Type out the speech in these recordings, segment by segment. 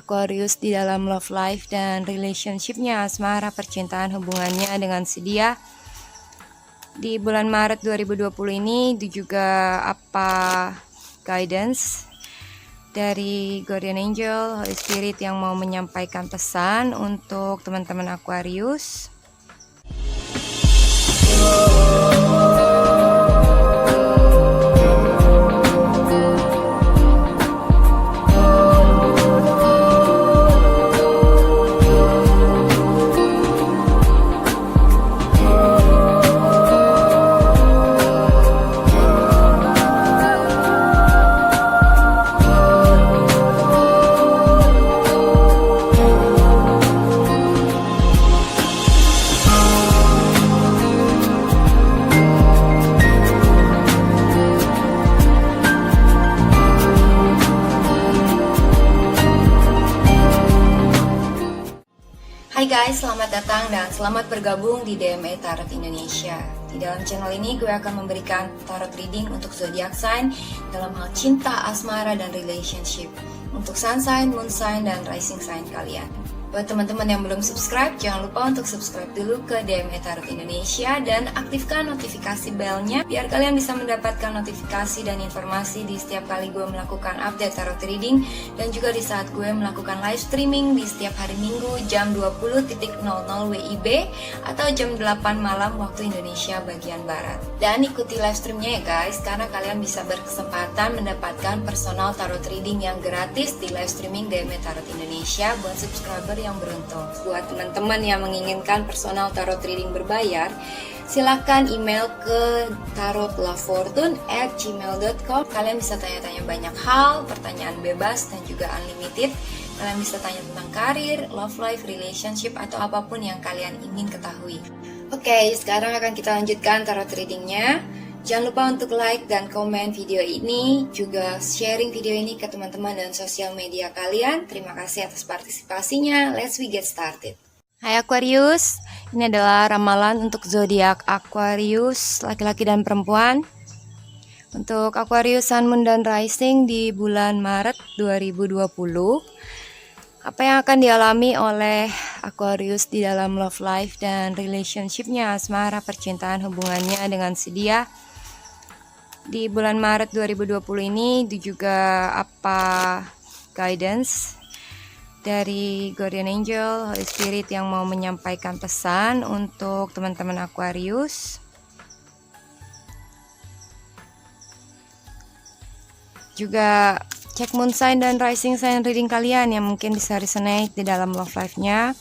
Aquarius di dalam love life dan relationship-nya, asmara, percintaan, hubungannya dengan si dia di bulan Maret 2020 ini. Itu juga apa guidance dari Guardian Angel, Holy Spirit yang mau menyampaikan pesan untuk teman-teman Aquarius. Hai guys, selamat datang dan selamat bergabung di DME Tarot Indonesia. Di dalam channel ini gue akan memberikan tarot reading untuk zodiac sign dalam hal cinta, asmara, dan relationship. Untuk sun sign, moon sign, dan rising sign kalian. Buat teman-teman yang belum subscribe, jangan lupa untuk subscribe dulu ke DME Tarot Indonesia dan aktifkan notifikasi bellnya biar kalian bisa mendapatkan notifikasi dan informasi di setiap kali gue melakukan update tarot reading dan juga di saat gue melakukan live streaming di setiap hari Minggu jam 20.00 WIB atau jam 8 malam waktu Indonesia bagian Barat. Dan ikuti live streamnya ya guys, karena kalian bisa berkesempatan mendapatkan personal tarot reading yang gratis di live streaming DME Tarot Indonesia buat subscriber yang beruntung. Buat teman-teman yang menginginkan personal tarot reading berbayar, silahkan email ke tarotlafortune@gmail.com. Kalian bisa tanya-tanya banyak hal, pertanyaan bebas dan juga unlimited. Kalian bisa tanya tentang karir, love life, relationship, atau apapun yang kalian ingin ketahui. Oke, sekarang akan kita lanjutkan tarot readingnya. Jangan lupa untuk like dan komen video ini, juga sharing video ini ke teman-teman dan sosial media kalian. Terima kasih atas partisipasinya. Let's get started. Hai Aquarius, ini adalah ramalan untuk zodiak Aquarius, laki-laki dan perempuan. Untuk Aquarius Sun, Moon, dan Rising di bulan Maret 2020. Apa yang akan dialami oleh Aquarius di dalam love life dan relationship-nya, asmara, percintaan, hubungannya dengan si dia di bulan Maret 2020 ini. Itu juga apa guidance dari Guardian Angel, Holy Spirit yang mau menyampaikan pesan untuk teman-teman Aquarius. Juga cek moon sign dan rising sign reading kalian yang mungkin bisa resonate di dalam love life-nya,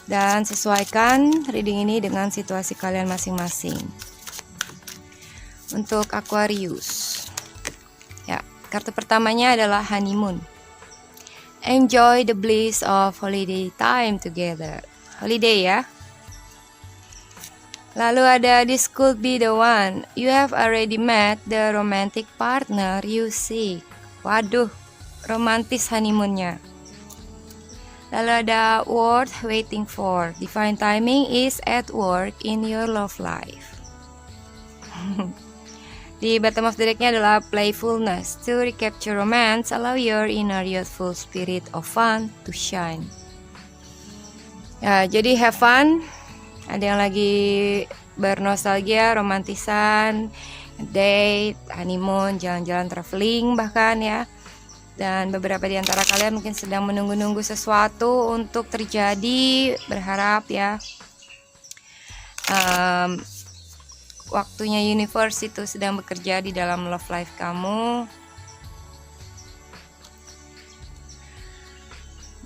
dan sesuaikan reading ini dengan situasi kalian masing-masing. Untuk Aquarius, ya, kartu pertamanya adalah honeymoon. Enjoy the bliss of holiday time together. Holiday ya. Lalu ada this could be the one. You have already met the romantic partner you seek. Waduh, romantis honeymoonnya. Lalu ada worth waiting for. Divine timing is at work in your love life. Di bottom of the decknya adalah playfulness. To recapture romance, allow your inner youthful spirit of fun to shine. Ya, jadi have fun. Ada yang lagi bernostalgia, romantisan, date, honeymoon, jalan-jalan traveling bahkan ya. Dan beberapa di antara kalian mungkin sedang menunggu-nunggu sesuatu untuk terjadi, berharap ya. Waktunya universe itu sedang bekerja di dalam love life kamu.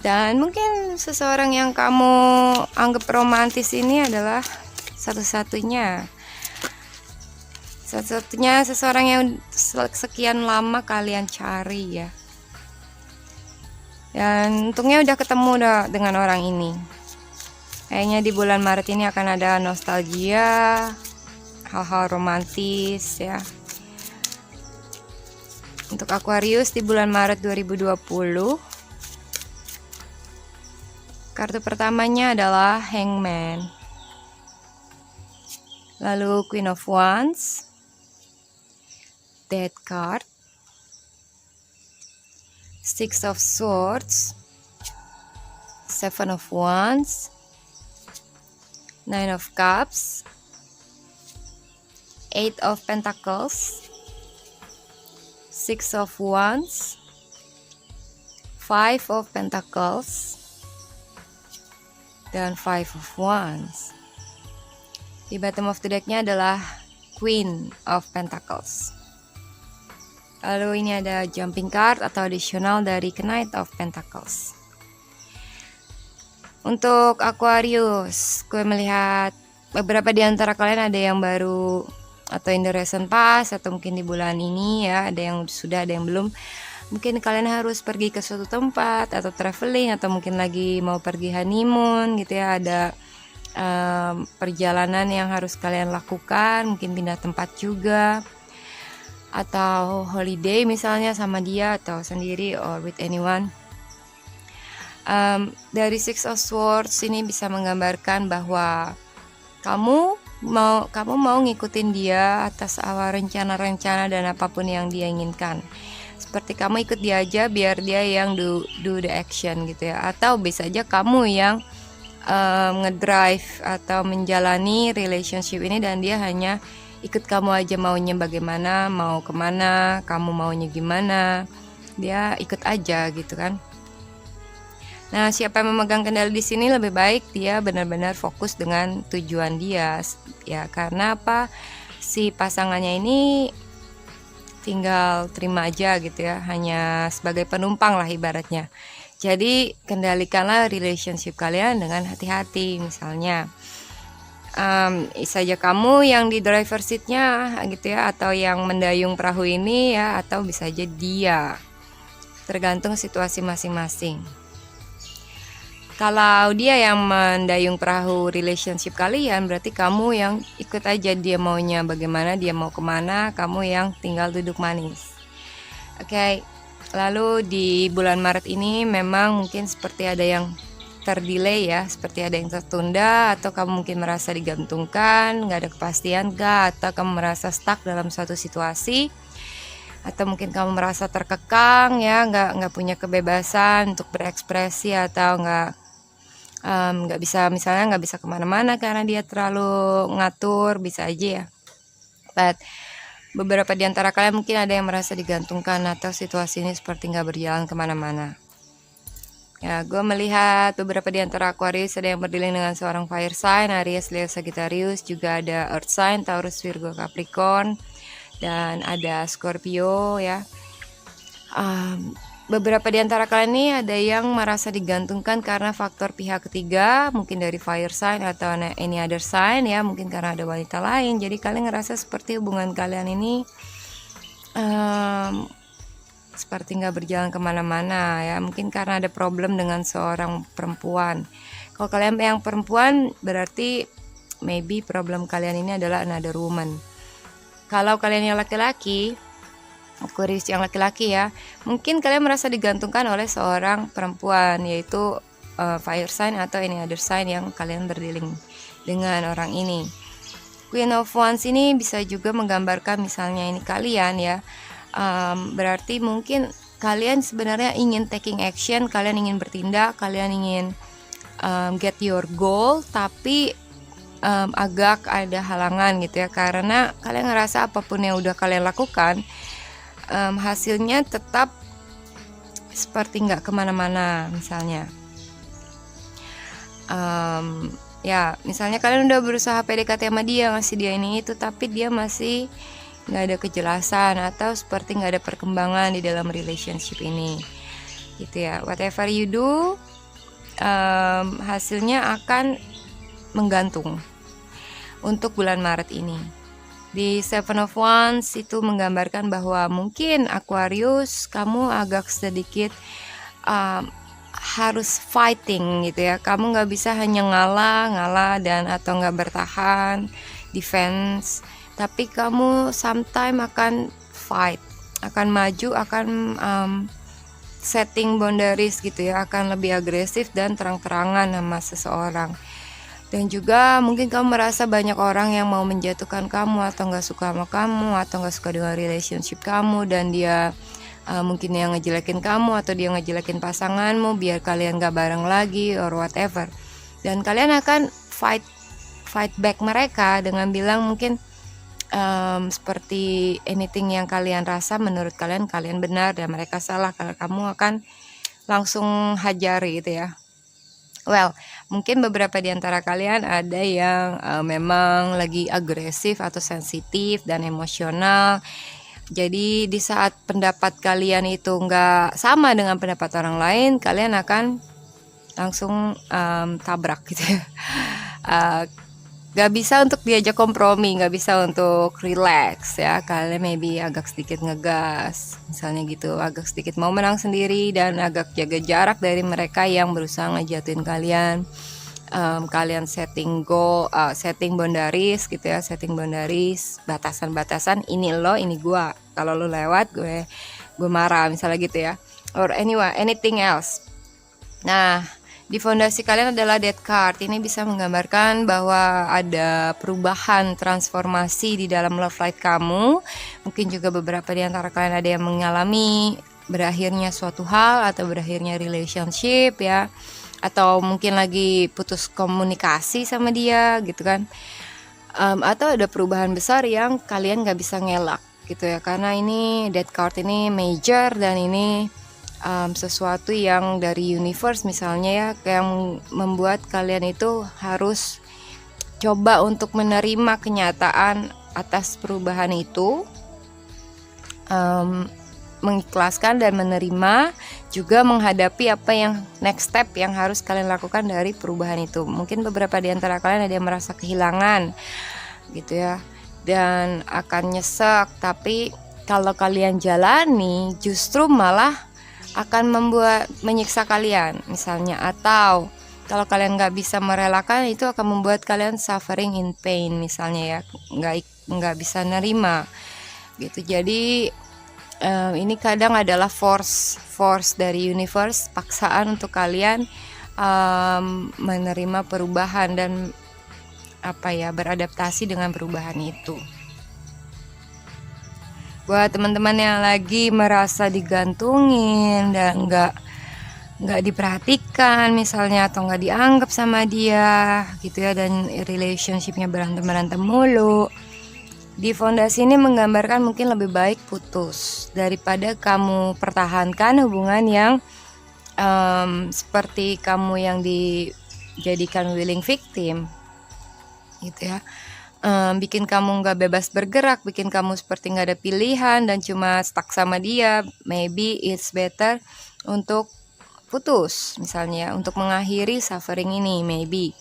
Dan mungkin seseorang yang kamu anggap romantis ini adalah satu-satunya seseorang yang sekian lama kalian cari ya. Dan untungnya udah ketemu dengan orang ini. Kayaknya di bulan Maret ini akan ada nostalgia, hal-hal romantis ya. Untuk Aquarius di bulan Maret 2020, kartu pertamanya adalah Hangman. Lalu Queen of Wands, Death card, Six of Swords, Seven of Wands, Nine of Cups, Eight of Pentacles, Six of Wands, Five of Pentacles, dan Five of Wands. Di bottom of the deck-nya adalah Queen of Pentacles. Lalu ini ada jumping card atau additional dari Knight of Pentacles. Untuk Aquarius, gue melihat beberapa di antara kalian ada yang baru atau in the recent past, atau mungkin di bulan ini ya, ada yang sudah, ada yang belum. Mungkin kalian harus pergi ke suatu tempat atau traveling, atau mungkin lagi mau pergi honeymoon gitu ya, ada perjalanan yang harus kalian lakukan, mungkin pindah tempat juga, atau holiday misalnya sama dia atau sendiri or with anyone. Dari Six of Swords ini bisa menggambarkan bahwa kamu mau ngikutin dia atas awal rencana-rencana dan apapun yang dia inginkan. Seperti kamu ikut dia aja biar dia yang do the action gitu ya. Atau bisa aja kamu yang ngedrive atau menjalani relationship ini dan dia hanya ikut kamu aja, maunya bagaimana, mau kemana, kamu maunya gimana, dia ikut aja gitu kan. Nah, siapa yang memegang kendali di sini lebih baik dia benar-benar fokus dengan tujuan dia ya, karena apa, si pasangannya ini tinggal terima aja gitu ya, hanya sebagai penumpang lah ibaratnya. Jadi kendalikanlah relationship kalian dengan hati-hati. Misalnya saja kamu yang di driver seatnya gitu ya, atau yang mendayung perahu ini ya, atau bisa aja dia, tergantung situasi masing-masing. Kalau dia yang mendayung perahu relationship kalian, berarti kamu yang ikut aja, dia maunya bagaimana, dia mau kemana, kamu yang tinggal duduk manis. Oke, lalu di bulan Maret ini memang mungkin seperti ada yang terdelay ya, seperti ada yang tertunda, atau kamu mungkin merasa digantungkan, nggak ada kepastian kah, atau kamu merasa stuck dalam suatu situasi, atau mungkin kamu merasa terkekang ya, nggak punya kebebasan untuk berekspresi, atau nggak bisa, misalnya nggak bisa kemana-mana karena dia terlalu ngatur, bisa aja ya. But beberapa di antara kalian mungkin ada yang merasa digantungkan atau situasi ini seperti nggak berjalan kemana-mana. Ya, gue melihat beberapa di antara Aquarius ada yang berdealing dengan seorang fire sign, Aries, Leo, Sagittarius, juga ada earth sign, Taurus, Virgo, Capricorn, dan ada Scorpio ya. Beberapa di antara kalian ini ada yang merasa digantungkan karena faktor pihak ketiga, mungkin dari fire sign atau any other sign ya, mungkin karena ada wanita lain. Jadi kalian ngerasa seperti hubungan kalian ini seperti nggak berjalan kemana-mana ya, mungkin karena ada problem dengan seorang perempuan. Kalau kalian yang perempuan, berarti maybe problem kalian ini adalah another woman. Kalau kalian yang laki-laki, Aquarius yang laki-laki ya, mungkin kalian merasa digantungkan oleh seorang perempuan, yaitu fire sign atau any other sign yang kalian berdealing dengan orang ini. Queen of Wands ini bisa juga menggambarkan misalnya ini kalian ya, berarti mungkin kalian sebenarnya ingin taking action, kalian ingin bertindak, kalian ingin get your goal, tapi agak ada halangan gitu ya, karena kalian ngerasa apapun yang udah kalian lakukan hasilnya tetap seperti nggak kemana-mana. Misalnya ya, misalnya kalian udah berusaha PDKT sama dia, ngasih dia ini itu, tapi dia masih nggak ada kejelasan atau seperti nggak ada perkembangan di dalam relationship ini gitu ya. Whatever you do, hasilnya akan menggantung untuk bulan Maret ini. Di Seven of Wands itu menggambarkan bahwa mungkin Aquarius kamu agak sedikit harus fighting gitu ya. Kamu nggak bisa hanya ngalah dan atau nggak bertahan, defense, tapi kamu sometime akan fight, akan maju, akan setting boundaries gitu ya, akan lebih agresif dan terang-terangan sama seseorang. Dan juga mungkin kamu merasa banyak orang yang mau menjatuhkan kamu, atau gak suka sama kamu, atau gak suka dengan relationship kamu, dan dia mungkin yang ngejelekin kamu atau dia ngejelekin pasanganmu biar kalian gak bareng lagi or whatever. Dan kalian akan fight back mereka dengan bilang mungkin seperti anything yang kalian rasa menurut kalian benar dan mereka salah, kalau kamu akan langsung hajari gitu ya. Well, mungkin beberapa di antara kalian ada yang memang lagi agresif atau sensitif dan emosional. Jadi di saat pendapat kalian itu nggak sama dengan pendapat orang lain, kalian akan langsung tabrak gitu ya. Gak bisa untuk diajak kompromi, gak bisa untuk relax ya. Kalian maybe agak sedikit ngegas, misalnya gitu, agak sedikit mau menang sendiri dan agak jaga jarak dari mereka yang berusaha ngejatuhin kalian. Kalian setting boundaries gitu ya, setting boundaries, batasan-batasan, ini lo, ini gua. Kalau lo lewat, gue marah misalnya gitu ya. Or anything else. Nah, di fondasi kalian adalah Death card. Ini bisa menggambarkan bahwa ada perubahan, transformasi di dalam love life kamu. Mungkin juga beberapa di antara kalian ada yang mengalami berakhirnya suatu hal atau berakhirnya relationship ya. Atau mungkin lagi putus komunikasi sama dia gitu kan. Atau ada perubahan besar yang kalian gak bisa ngelak gitu ya. Karena ini Death card ini major dan ini sesuatu yang dari universe misalnya ya, yang membuat kalian itu harus coba untuk menerima kenyataan atas perubahan itu, mengikhlaskan dan menerima, juga menghadapi apa yang next step yang harus kalian lakukan dari perubahan itu. Mungkin beberapa di antara kalian ada yang merasa kehilangan gitu ya, dan akan nyesek, tapi kalau kalian jalani justru malah akan menyiksa kalian misalnya. Atau kalau kalian nggak bisa merelakan, itu akan membuat kalian suffering in pain misalnya ya, nggak bisa nerima gitu. Jadi ini kadang adalah force dari universe, paksaan untuk kalian menerima perubahan dan beradaptasi dengan perubahan itu. Buat teman-teman yang lagi merasa digantungin dan nggak diperhatikan misalnya, atau nggak dianggap sama dia gitu ya, dan relationshipnya berantem mulu, di fondasi ini menggambarkan mungkin lebih baik putus daripada kamu pertahankan hubungan yang seperti kamu yang dijadikan willing victim gitu ya. Bikin kamu gak bebas bergerak, bikin kamu seperti gak ada pilihan dan cuma stuck sama dia. Maybe it's better untuk putus misalnya, untuk mengakhiri suffering ini. Maybe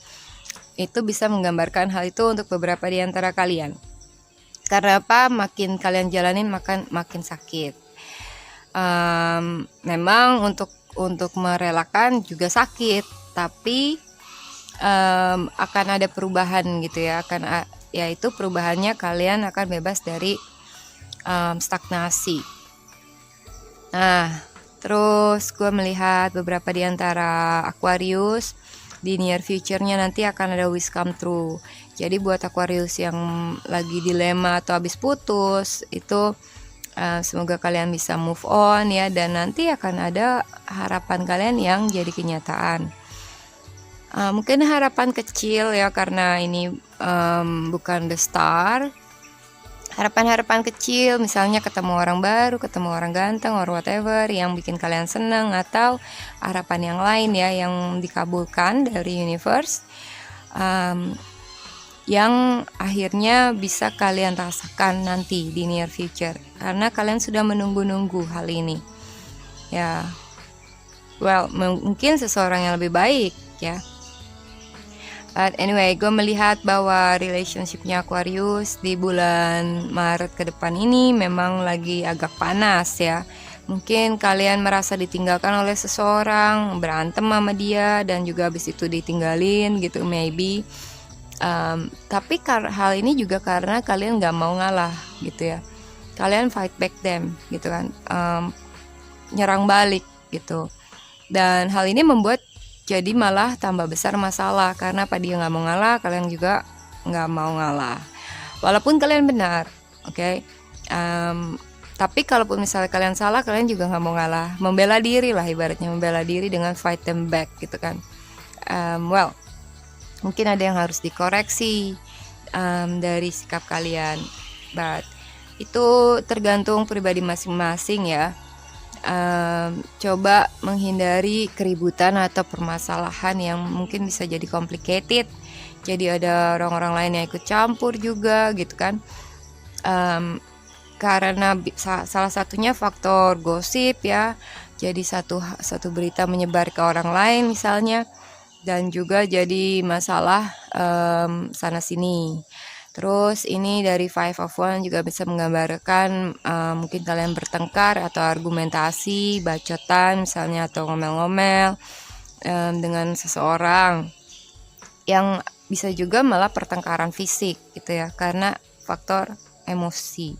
itu bisa menggambarkan hal itu untuk beberapa di antara kalian. Karena apa? Makin kalian jalanin makin sakit. Memang untuk merelakan juga sakit, tapi akan ada perubahan gitu ya, yaitu perubahannya kalian akan bebas dari stagnasi. Nah, terus gue melihat beberapa di antara Aquarius di near future-nya nanti akan ada wish come true. Jadi buat Aquarius yang lagi dilema atau habis putus itu, semoga kalian bisa move on ya, dan nanti akan ada harapan kalian yang jadi kenyataan. Mungkin harapan kecil ya, karena ini bukan the star. Harapan-harapan kecil, misalnya ketemu orang baru, ketemu orang ganteng or whatever yang bikin kalian seneng, atau harapan yang lain ya yang dikabulkan dari universe, yang akhirnya bisa kalian rasakan nanti di near future, karena kalian sudah menunggu-nunggu hal ini ya. Well, mungkin seseorang yang lebih baik ya. But anyway, gue melihat bahwa relationshipnya Aquarius di bulan Maret ke depan ini memang lagi agak panas ya. Mungkin kalian merasa ditinggalkan oleh seseorang, berantem sama dia, dan juga habis itu ditinggalin gitu maybe. Tapi hal ini juga karena kalian gak mau ngalah gitu ya. Kalian fight back them gitu kan, nyerang balik gitu. Dan hal ini membuat jadi malah tambah besar masalah, karena dia nggak mau ngalah, kalian juga nggak mau ngalah. Walaupun kalian benar, oke? Tapi kalaupun misalnya kalian salah, kalian juga nggak mau ngalah, membela diri lah, ibaratnya membela diri dengan fight them back gitu kan. Well, mungkin ada yang harus dikoreksi dari sikap kalian, but itu tergantung pribadi masing-masing ya. Coba menghindari keributan atau permasalahan yang mungkin bisa jadi complicated, jadi ada orang-orang lain yang ikut campur juga gitu kan. Karena salah satunya faktor gosip ya, jadi satu berita menyebar ke orang lain misalnya, dan juga jadi masalah sana sini. Terus ini dari Five of Wands juga bisa menggambarkan mungkin kalian bertengkar atau argumentasi, bacotan misalnya, atau ngomel-ngomel dengan seseorang, yang bisa juga malah pertengkaran fisik gitu ya, karena faktor emosi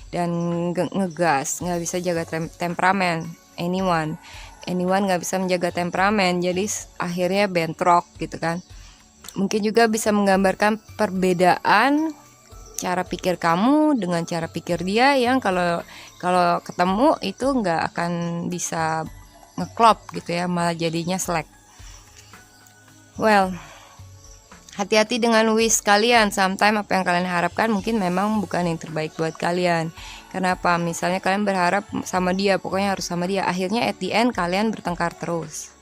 dan ngegas, nggak bisa jaga temperamen. Anyone nggak bisa menjaga temperamen, jadi akhirnya bentrok gitu kan. Mungkin juga bisa menggambarkan perbedaan cara pikir kamu dengan cara pikir dia, yang kalau ketemu itu nggak akan bisa ngeklop gitu ya, malah jadinya slack. Well, hati-hati dengan wish kalian. Sometimes apa yang kalian harapkan mungkin memang bukan yang terbaik buat kalian. Kenapa? Misalnya kalian berharap sama dia, pokoknya harus sama dia, akhirnya at the end kalian bertengkar terus.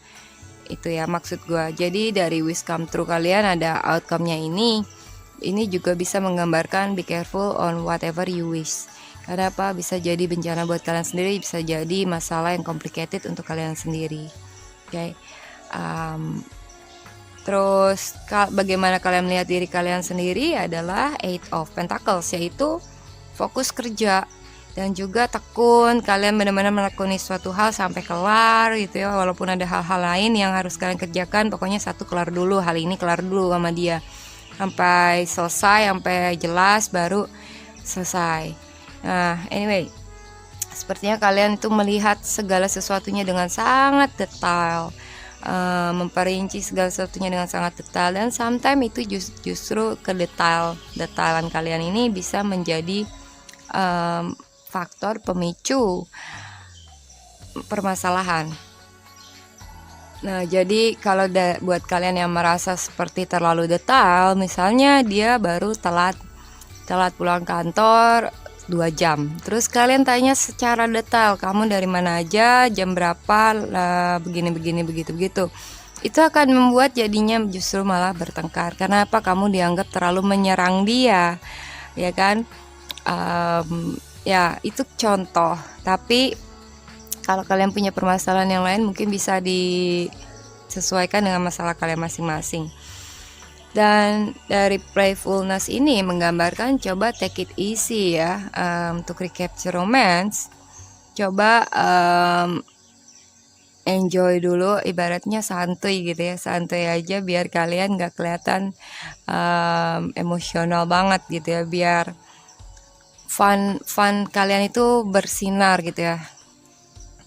Itu ya maksud gue. Jadi dari wish come true kalian ada outcome-nya ini juga bisa menggambarkan be careful on whatever you wish. Karena apa? Bisa jadi bencana buat kalian sendiri, bisa jadi masalah yang complicated untuk kalian sendiri. Oke. Terus bagaimana kalian melihat diri kalian sendiri adalah Eight of Pentacles, yaitu fokus kerja dan juga tekun. Kalian benar-benar melakoni suatu hal sampai kelar gitu ya, walaupun ada hal-hal lain yang harus kalian kerjakan, pokoknya satu kelar dulu, hal ini kelar dulu sama dia sampai selesai, sampai jelas baru selesai. Nah anyway, sepertinya kalian itu melihat segala sesuatunya dengan sangat detail, memperinci segala sesuatunya dengan sangat detail, dan sometimes itu justru kedetailan kalian ini bisa menjadi faktor pemicu permasalahan. Nah, jadi kalau buat kalian yang merasa seperti terlalu detail, misalnya dia baru telat pulang kantor 2 jam. Terus kalian tanya secara detail, kamu dari mana aja, jam berapa, begini begitu. Itu akan membuat jadinya justru malah bertengkar. Karena apa? Kamu dianggap terlalu menyerang dia, ya kan? Ya itu contoh, tapi kalau kalian punya permasalahan yang lain mungkin bisa disesuaikan dengan masalah kalian masing-masing. Dan dari playfulness ini menggambarkan coba take it easy ya, untuk recapture romance. Coba enjoy dulu, ibaratnya santuy gitu ya, santuy aja biar kalian gak kelihatan emosional banget gitu ya, biar fun kalian itu bersinar gitu ya.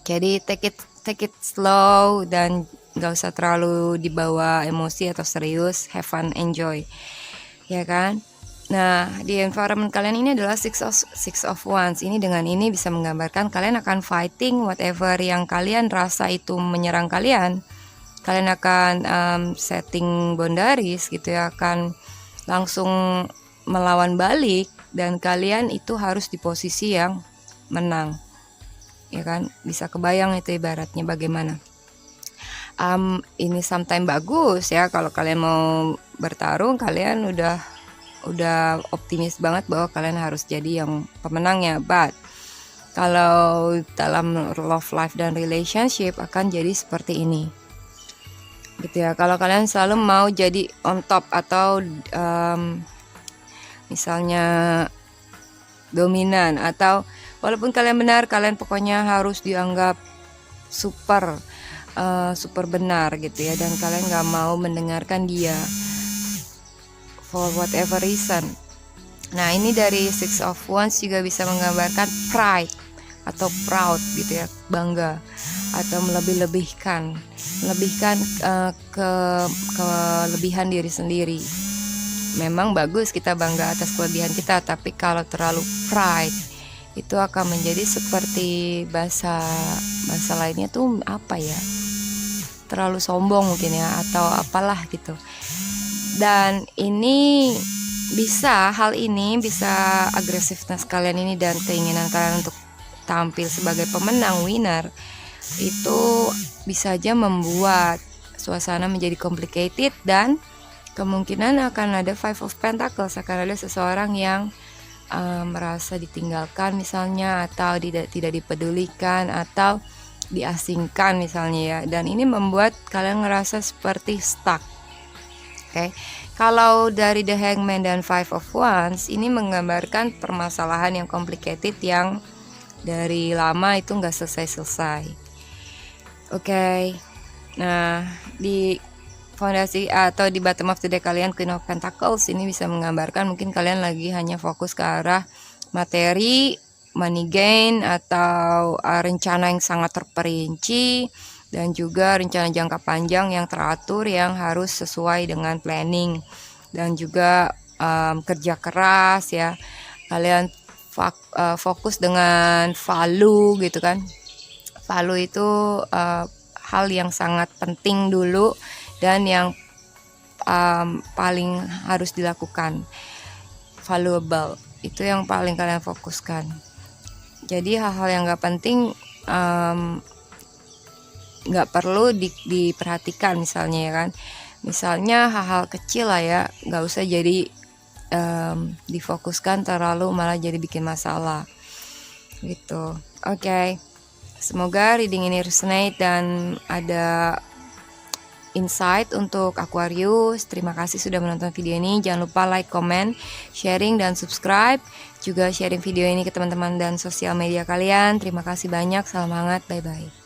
Jadi take it slow dan gak usah terlalu dibawa emosi atau serius, have fun, enjoy, ya kan. Nah di environment kalian ini adalah six of wands. Ini dengan ini bisa menggambarkan kalian akan fighting whatever yang kalian rasa itu menyerang kalian. Kalian akan setting boundaries gitu ya, akan langsung melawan balik, dan kalian itu harus di posisi yang menang, ya kan. Bisa kebayang itu ibaratnya bagaimana. Ini sometimes bagus ya kalau kalian mau bertarung, kalian udah optimis banget bahwa kalian harus jadi yang pemenangnya. But kalau dalam love life dan relationship akan jadi seperti ini gitu ya. Kalau kalian selalu mau jadi on top atau misalnya dominan, atau walaupun kalian benar, kalian pokoknya harus dianggap super benar gitu ya, dan kalian gak mau mendengarkan dia for whatever reason. Nah ini dari Six of Wands juga bisa menggambarkan pride atau proud gitu ya, bangga atau melebihkan kelebihan diri sendiri. Memang bagus kita bangga atas kelebihan kita, tapi kalau terlalu pride itu akan menjadi seperti bahasa lainnya tuh apa ya, terlalu sombong mungkin ya, atau apalah gitu. Dan ini hal ini bisa agresivitas kalian ini dan keinginan kalian untuk tampil sebagai pemenang, winner, itu bisa aja membuat suasana menjadi complicated, dan kemungkinan akan ada Five of Pentacles, akan ada seseorang yang merasa ditinggalkan misalnya, atau tidak dipedulikan, atau diasingkan misalnya ya, dan ini membuat kalian ngerasa seperti stuck. Oke. Kalau dari The Hangman dan Five of Wands, ini menggambarkan permasalahan yang complicated yang dari lama itu nggak selesai-selesai. Oke. Nah, di fondasi atau di bottom of the deck kalian Queen of Pentacles ini bisa menggambarkan mungkin kalian lagi hanya fokus ke arah materi, money gain, atau rencana yang sangat terperinci, dan juga rencana jangka panjang yang teratur yang harus sesuai dengan planning, dan juga kerja keras ya. Kalian fokus dengan value gitu kan. Value itu hal yang sangat penting dulu dan yang paling harus dilakukan, valuable, itu yang paling kalian fokuskan. Jadi hal-hal yang gak penting gak perlu diperhatikan misalnya ya kan. Misalnya hal-hal kecil lah ya, gak usah jadi difokuskan terlalu, malah jadi bikin masalah gitu. Oke. Semoga reading ini resonate dan ada insight untuk Aquarius. Terima kasih sudah menonton video ini. Jangan lupa like, comment, sharing, dan subscribe. Juga sharing video ini ke teman-teman dan sosial media kalian. Terima kasih banyak. Salam hangat. Bye-bye.